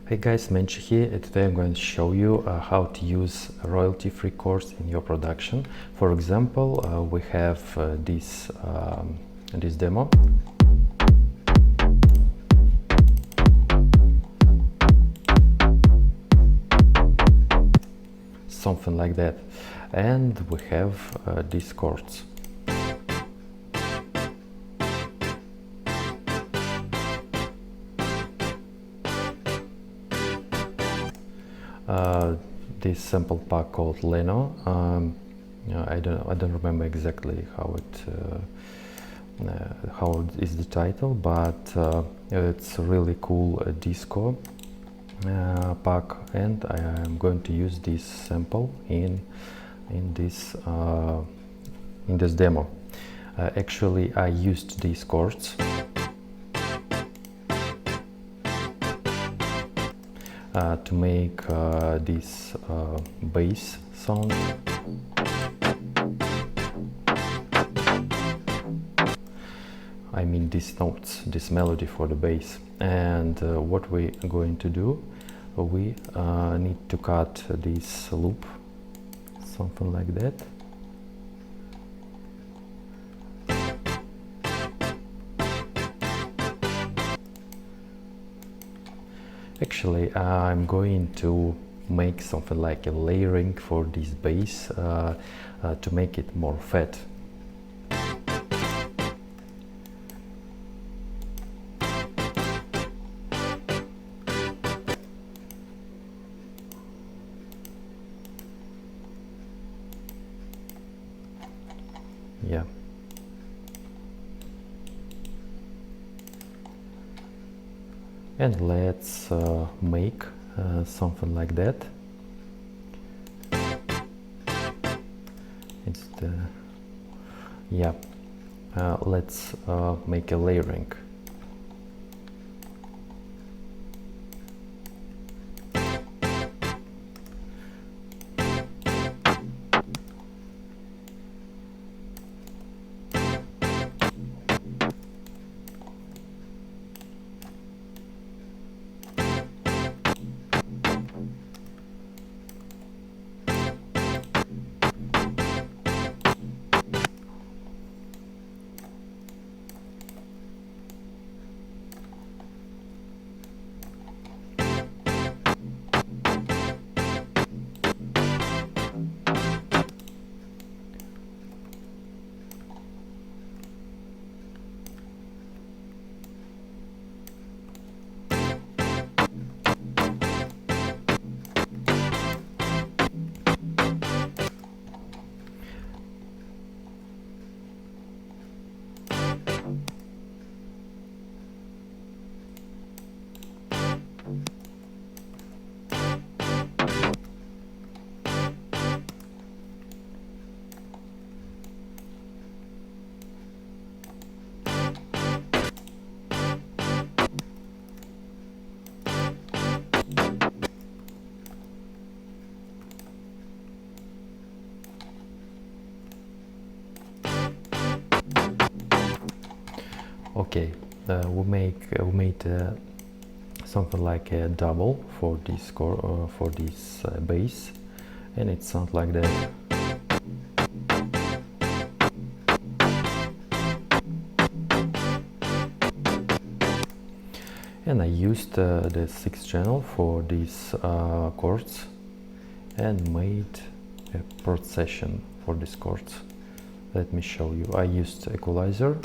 Hey guys, Menchi here. Today I'm going to show you how to use royalty-free chords in your production. For example, we have this demo. Something like that. And we have these chords. This sample pack called Leno. I don't remember exactly how is the title, but it's a really cool disco pack, and I am going to use this sample in this demo. Actually, I used these chords to make this bass sound. I mean these notes, this melody for the bass. And what we're going to do, we need to cut this loop, something like that. Actually, I'm going to make something like a layering for this bass to make it more fat. Yeah. And let's make something like that. It's the let's make a layering. Okay, we made something like a double for this for this bass, and it sounds like that. And I used the 6th channel for these chords and made a procession for these chords. Let me show you. I used equalizer.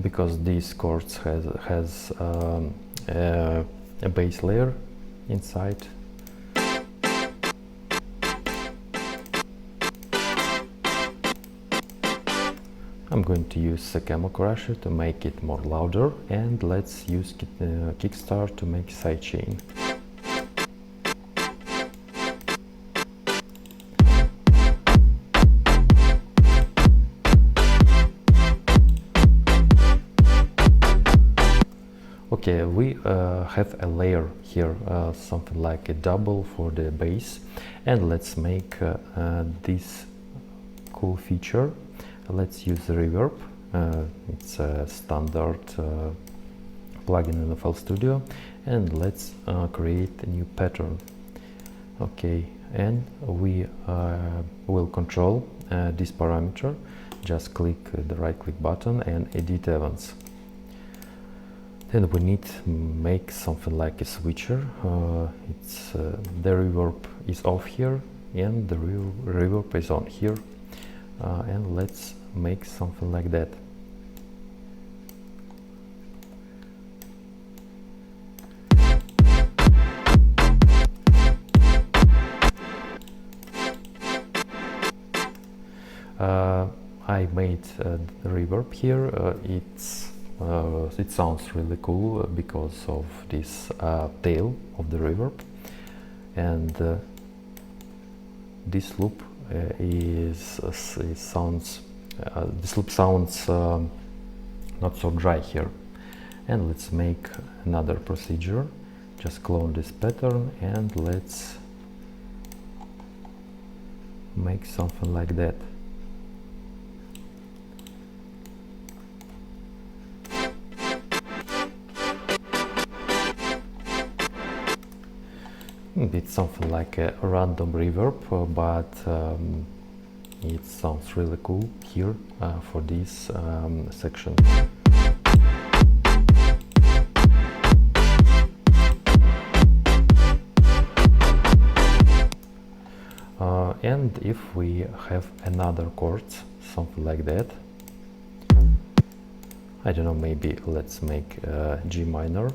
Because these chords has a bass layer inside. I'm going to use a Camel Crusher to make it more louder, and let's use Kickstar to make sidechain. Okay, we have a layer here, something like a double for the bass, and let's make this cool feature. Let's use the reverb It's a standard plugin in FL Studio, and let's create a new pattern. Okay, and we will control this parameter. Just click the right click button and edit events. Then we need to make something like a switcher. The reverb is off here and the reverb is on here, and let's make something like that. I made the reverb here. It sounds really cool because of this tail of the reverb, and this loop sounds not so dry here. And let's make another procedure. Just clone this pattern and let's make something like that. It's something like a random reverb, but it sounds really cool here for this section. And if we have another chord, something like that, I don't know, maybe let's make G minor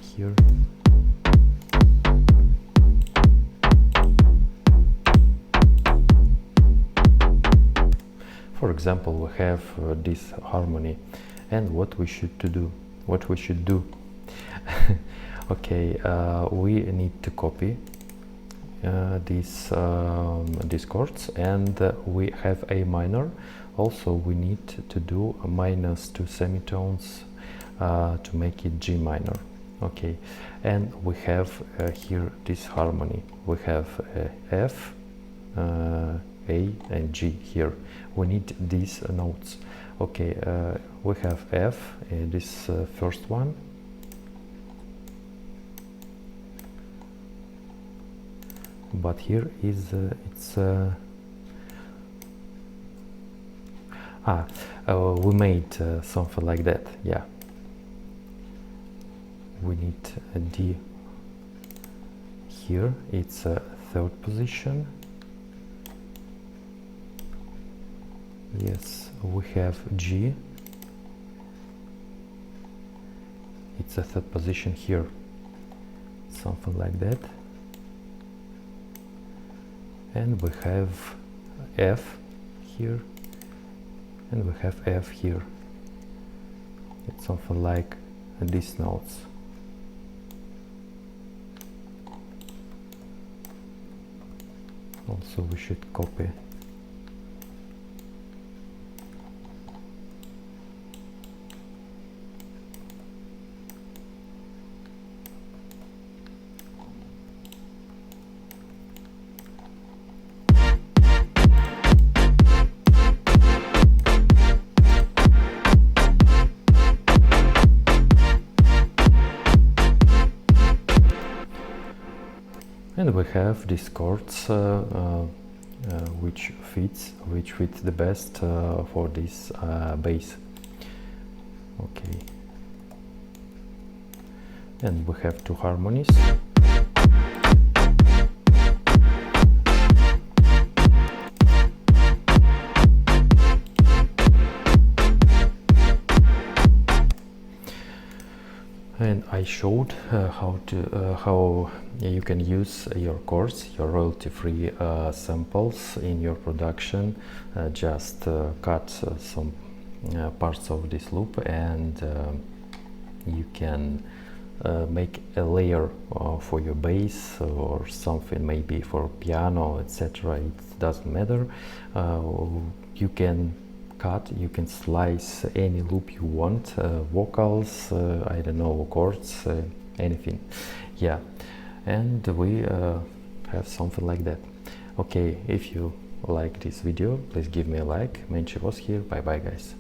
here. For example, we have this harmony, and what we should do. Okay, we need to copy these chords, and we have A minor. Also, we need to do a -2 semitones to make it G minor. Okay, and we have here this harmony. We have F, A and G here. We need these notes. Okay, we have F, this first one. But here is we made something like that. Yeah, we need a D here. It's a third position. Yes, we have G. It's a third position here. Something like that. And we have F here, and we have F here. It's something like these notes. Also, we should copy. And we have these chords which fit the best for this bass. Okay. And we have two harmonies. And I showed how you can use your chords, your royalty-free samples in your production. Just cut some parts of this loop, and you can make a layer for your bass or something, maybe for piano, etc. It doesn't matter. You can cut, you can slice any loop you want, vocals, I don't know, chords, anything. Yeah, and we have something like that. Okay, if you like this video, please give me a like. Menchi was here. Bye bye guys.